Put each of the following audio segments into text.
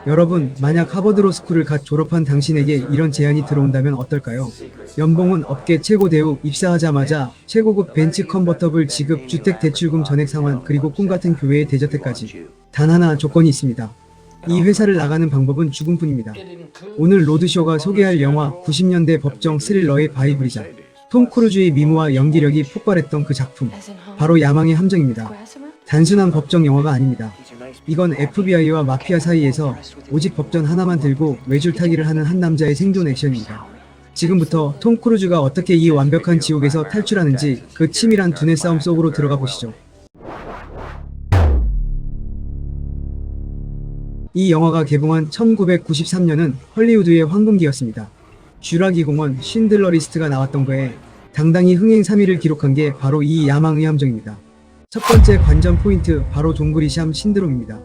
여러분, 만약 하버드 로스쿨을 갓 졸업한 당신에게 이런 제안이 들어온다면 어떨까요? 연봉은 업계 최고 대우, 입사하자마자 최고급 벤츠 컨버터블 지급, 주택 대출금 전액 상환, 그리고 꿈같은 교회의 대저택까지. 단 하나 조건이 있습니다. 이 회사를 나가는 방법은 죽음뿐입니다. 오늘 로드쇼가 소개할 영화 90년대 법정 스릴러의 바이블이자 톰 크루즈의 미모와 연기력이 폭발했던 그 작품, 바로 야망의 함정입니다. 단순한 법정 영화가 아닙니다. 이건 FBI와 마피아 사이에서 오직 법전 하나만 들고 외줄타기를 하는 한 남자의 생존 액션입니다. 지금부터 톰 크루즈가 어떻게 이 완벽한 지옥에서 탈출하는지 그 치밀한 두뇌 싸움 속으로 들어가 보시죠. 이 영화가 개봉한 1993년은 헐리우드의 황금기였습니다. 쥬라기 공원, 쉰들러 리스트가 나왔던 거에 당당히 흥행 3위를 기록한 게 바로 이 야망의 함정입니다. 첫 번째 관전 포인트, 바로 존 그리샴 신드롬입니다.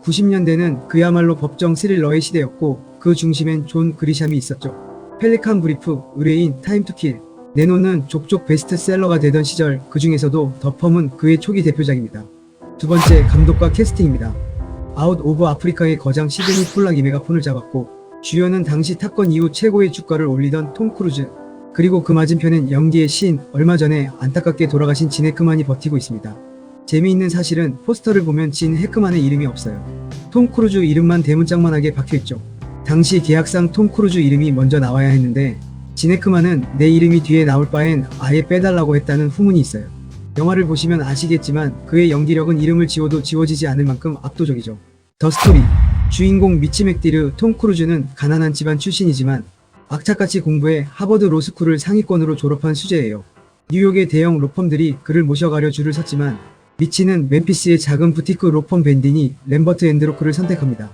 90년대는 그야말로 법정 스릴러의 시대였고 그 중심엔 존 그리샴이 있었죠. 펠리칸 브리프, 의뢰인, 타임 투 킬, 내놓는 족족 베스트셀러가 되던 시절, 그 중에서도 더 펌은 그의 초기 대표작입니다. 두 번째, 감독과 캐스팅입니다. 아웃 오브 아프리카의 거장 시드니 폴락이 메가폰을 잡았고 주연은 당시 탑건 이후 최고의 주가를 올리던 톰 크루즈, 그리고 그 맞은편엔 연기의 신, 얼마 전에 안타깝게 돌아가신 진 해크만이 버티고 있습니다. 재미있는 사실은 포스터를 보면 진 해크만의 이름이 없어요. 톰 크루즈 이름만 대문짝만하게 박혀있죠. 당시 계약상 톰 크루즈 이름이 먼저 나와야 했는데 진 해크만은 내 이름이 뒤에 나올 바엔 아예 빼달라고 했다는 후문이 있어요. 영화를 보시면 아시겠지만 그의 연기력은 이름을 지워도 지워지지 않을 만큼 압도적이죠. 더 스토리, 주인공 미치 맥디르, 톰 크루즈는 가난한 집안 출신이지만 악착같이 공부해 하버드 로스쿨을 상위권으로 졸업한 수재예요. 뉴욕의 대형 로펌들이 그를 모셔가려 줄을 섰지만 미치는 멤피스의 작은 부티크 로펌 밴디니 램버트 앤드로크를 선택합니다.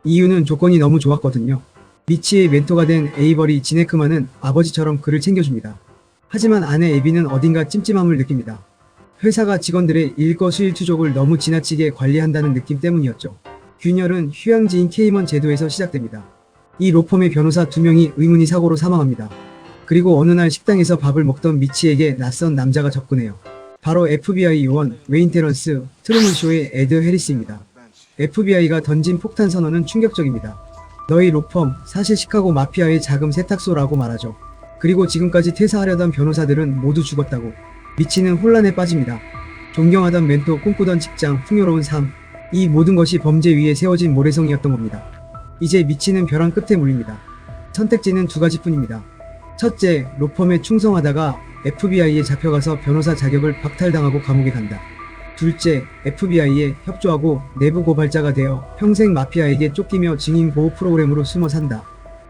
이유는 조건이 너무 좋았거든요. 미치의 멘토가 된 에이버리 지네크만은 아버지처럼 그를 챙겨줍니다. 하지만 아내 에비는 어딘가 찜찜함을 느낍니다. 회사가 직원들의 일거수일투족을 너무 지나치게 관리한다는 느낌 때문이었죠. 균열은 휴양지인 케이먼 제도에서 시작됩니다. 이 로펌의 변호사 2명이 의문의 사고로 사망합니다. 그리고 어느 날 식당에서 밥을 먹던 미치에게 낯선 남자가 접근해요. 바로 FBI 요원 웨인 테런스, 트루먼쇼의 에드 해리스입니다. FBI가 던진 폭탄 선언은 충격적입니다. 너희 로펌, 사실 시카고 마피아의 자금 세탁소라고 말하죠. 그리고 지금까지 퇴사하려던 변호사들은 모두 죽었다고. 미치는 혼란에 빠집니다. 존경하던 멘토, 꿈꾸던 직장, 풍요로운 삶, 이 모든 것이 범죄 위에 세워진 모래성이었던 겁니다. 이제 미치는 벼랑 끝에 몰립니다. 선택지는 두 가지뿐입니다. 첫째, 로펌에 충성하다가 FBI에 잡혀가서 변호사 자격을 박탈당하고 감옥에 간다. 둘째, FBI에 협조하고 내부 고발자가 되어 평생 마피아에게 쫓기며 증인 보호 프로그램으로 숨어 산다.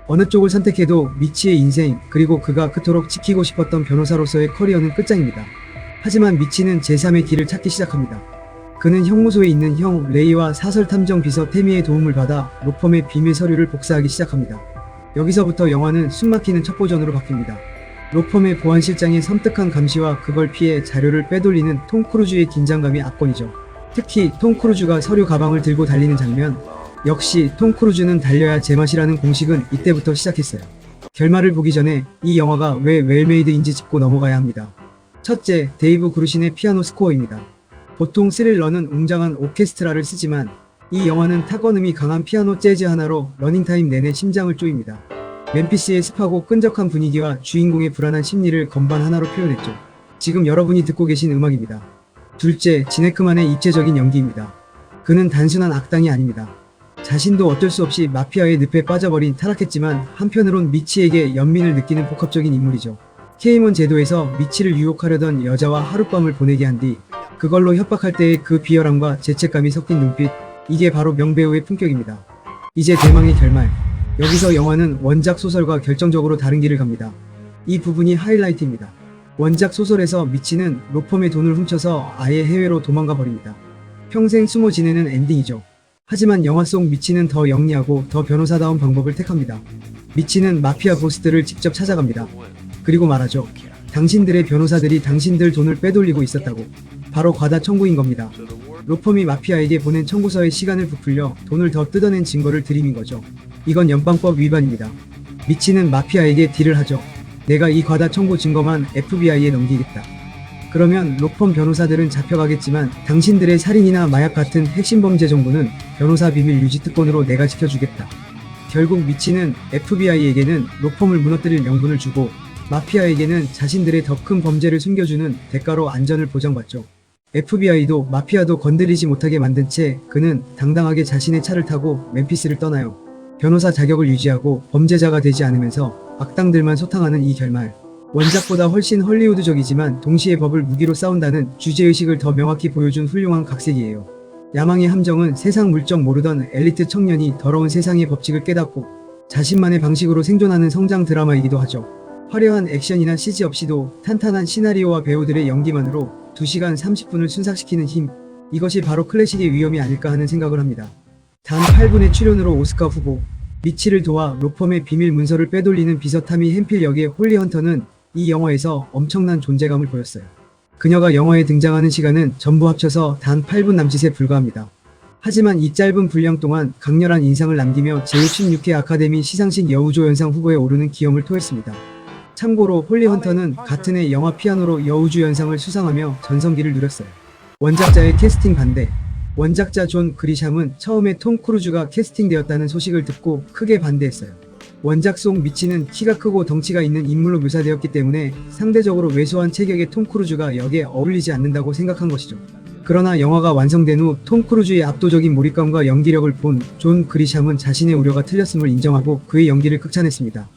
어느 쪽을 선택해도 미치의 인생, 그리고 그가 그토록 지키고 싶었던 변호사로서의 커리어는 끝장입니다. 하지만 미치는 제3의 길을 찾기 시작합니다. 그는 형무소에 있는 형 레이와 사설탐정 비서 태미의 도움을 받아 로펌의 비밀 서류를 복사하기 시작합니다. 여기서부터 영화는 숨막히는 첩보전으로 바뀝니다. 로펌의 보안실장의 섬뜩한 감시와 그걸 피해 자료를 빼돌리는 톰 크루즈의 긴장감이 압권이죠. 특히 톰 크루즈가 서류 가방을 들고 달리는 장면, 역시 톰 크루즈는 달려야 제맛이라는 공식은 이때부터 시작했어요. 결말을 보기 전에 이 영화가 왜 웰메이드인지 짚고 넘어가야 합니다. 첫째, 데이브 그루신의 피아노 스코어입니다. 보통 스릴러는 웅장한 오케스트라를 쓰지만 이 영화는 타건음이 강한 피아노 재즈 하나로 러닝타임 내내 심장을 쪼입니다. 멤피스의 습하고 끈적한 분위기와 주인공의 불안한 심리를 건반 하나로 표현했죠. 지금 여러분이 듣고 계신 음악입니다. 둘째, 지네크만의 입체적인 연기입니다. 그는 단순한 악당이 아닙니다. 자신도 어쩔 수 없이 마피아의 늪에 빠져버린 타락했지만 한편으론 미치에게 연민을 느끼는 복합적인 인물이죠. 케이먼 제도에서 미치를 유혹하려던 여자와 하룻밤을 보내게 한 뒤 그걸로 협박할 때의 그 비열함과 죄책감이 섞인 눈빛, 이게 바로 명배우의 품격입니다. 이제 대망의 결말. 여기서 영화는 원작 소설과 결정적으로 다른 길을 갑니다. 이 부분이 하이라이트입니다. 원작 소설에서 미치는 로펌의 돈을 훔쳐서 아예 해외로 도망가 버립니다. 평생 숨어 지내는 엔딩이죠. 하지만 영화 속 미치는 더 영리하고 더 변호사다운 방법을 택합니다. 미치는 마피아 보스들을 직접 찾아갑니다. 그리고 말하죠. 당신들의 변호사들이 당신들 돈을 빼돌리고 있었다고. 바로 과다 청구인 겁니다. 로펌이 마피아에게 보낸 청구서에 시간을 부풀려 돈을 더 뜯어낸 증거를 들이민 거죠. 이건 연방법 위반입니다. 미치는 마피아에게 딜을 하죠. 내가 이 과다 청구 증거만 FBI에 넘기겠다. 그러면 로펌 변호사들은 잡혀가겠지만 당신들의 살인이나 마약 같은 핵심 범죄 정보는 변호사 비밀 유지 특권으로 내가 지켜주겠다. 결국 미치는 FBI에게는 로펌을 무너뜨릴 명분을 주고 마피아에게는 자신들의 더 큰 범죄를 숨겨주는 대가로 안전을 보장받죠. FBI도 마피아도 건드리지 못하게 만든 채 그는 당당하게 자신의 차를 타고 멤피스를 떠나요. 변호사 자격을 유지하고 범죄자가 되지 않으면서 악당들만 소탕하는 이 결말. 원작보다 훨씬 헐리우드적이지만 동시에 법을 무기로 싸운다는 주제의식을 더 명확히 보여준 훌륭한 각색이에요. 야망의 함정은 세상 물정 모르던 엘리트 청년이 더러운 세상의 법칙을 깨닫고 자신만의 방식으로 생존하는 성장 드라마이기도 하죠. 화려한 액션이나 CG 없이도 탄탄한 시나리오와 배우들의 연기만으로 2시간 30분을 순삭시키는 힘. 이것이 바로 클래식의 위엄이 아닐까 하는 생각을 합니다. 단 8분의 출연으로 오스카 후보. 미치를 도와 로펌의 비밀 문서를 빼돌리는 비서타미 햄필 역의 홀리 헌터는 이 영화에서 엄청난 존재감을 보였어요. 그녀가 영화에 등장하는 시간은 전부 합쳐서 단 8분 남짓에 불과합니다. 하지만 이 짧은 분량 동안 강렬한 인상을 남기며 제66회 아카데미 시상식 여우조연상 후보에 오르는 기염을 토했습니다. 참고로 홀리 헌터는 같은 해 영화 피아노로 여우주연상을 수상하며 전성기를 누렸어요. 원작자의 캐스팅 반대. 원작자 존 그리샴은 처음에 톰 크루즈가 캐스팅되었다는 소식을 듣고 크게 반대했어요. 원작 속 미치는 키가 크고 덩치가 있는 인물로 묘사되었기 때문에 상대적으로 왜소한 체격의 톰 크루즈가 역에 어울리지 않는다고 생각한 것이죠. 그러나 영화가 완성된 후 톰 크루즈의 압도적인 몰입감과 연기력을 본 존 그리샴은 자신의 우려가 틀렸음을 인정하고 그의 연기를 극찬했습니다.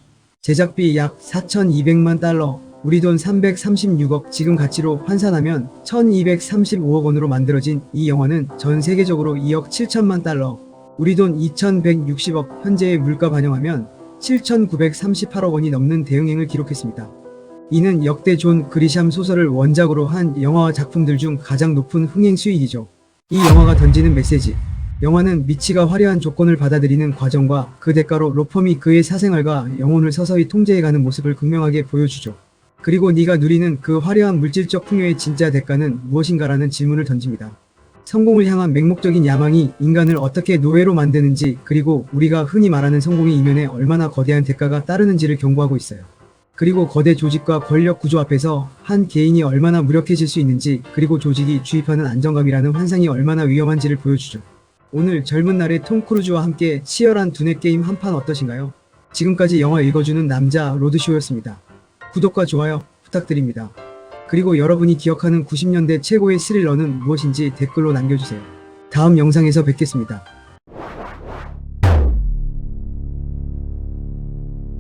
제작비 약 4,200만 달러, 우리 돈 336억, 지금 가치로 환산하면 1,235억 원으로 만들어진 이 영화는 전 세계적으로 2억 7천만 달러, 우리 돈 2,160억, 현재의 물가 반영하면 7,938억 원이 넘는 대응행을 기록했습니다. 이는 역대 존 그리샴 소설을 원작으로 한 영화와 작품들 중 가장 높은 흥행 수익이죠. 이 영화가 던지는 메시지. 영화는 미치가 화려한 조건을 받아들이는 과정과 그 대가로 로펌이 그의 사생활과 영혼을 서서히 통제해가는 모습을 극명하게 보여주죠. 그리고 네가 누리는 그 화려한 물질적 풍요의 진짜 대가는 무엇인가라는 질문을 던집니다. 성공을 향한 맹목적인 야망이 인간을 어떻게 노예로 만드는지, 그리고 우리가 흔히 말하는 성공의 이면에 얼마나 거대한 대가가 따르는지를 경고하고 있어요. 그리고 거대 조직과 권력 구조 앞에서 한 개인이 얼마나 무력해질 수 있는지, 그리고 조직이 주입하는 안정감이라는 환상이 얼마나 위험한지를 보여주죠. 오늘 젊은 날의 톰 크루즈와 함께 치열한 두뇌 게임 한판 어떠신가요? 지금까지 영화 읽어주는 남자 로드쇼였습니다. 구독과 좋아요 부탁드립니다. 그리고 여러분이 기억하는 90년대 최고의 스릴러는 무엇인지 댓글로 남겨주세요. 다음 영상에서 뵙겠습니다.